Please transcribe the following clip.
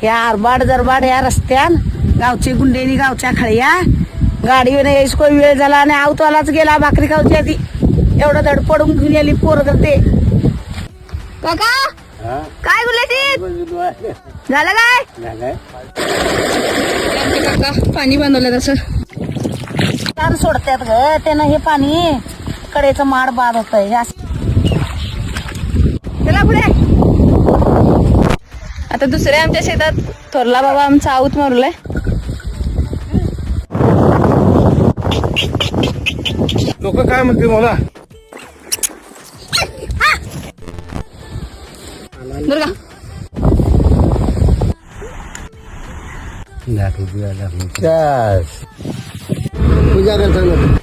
या आरबाड दरबाड या रस्त्यान गावचे गुंडेनी गावच्या खळ्या गाडीवर यायच कोई वेळ झाला आणि आवतवालाच गेला भाकरी खाऊची आधी एवढं धड पडून घेऊन आली पोरं करते. काका काय बोलले झालं काय काका पाणी बांधवलं तसं छान सोडतात ग त्यानं हे पाणी कडेचं माड बाद होतंय. चला पुढे. आता दुसऱ्या आमच्या शेतात थोरला बाबा आमचा आऊत मारलाय. लोक काय म्हणते मला दुर्गा पूजा करताना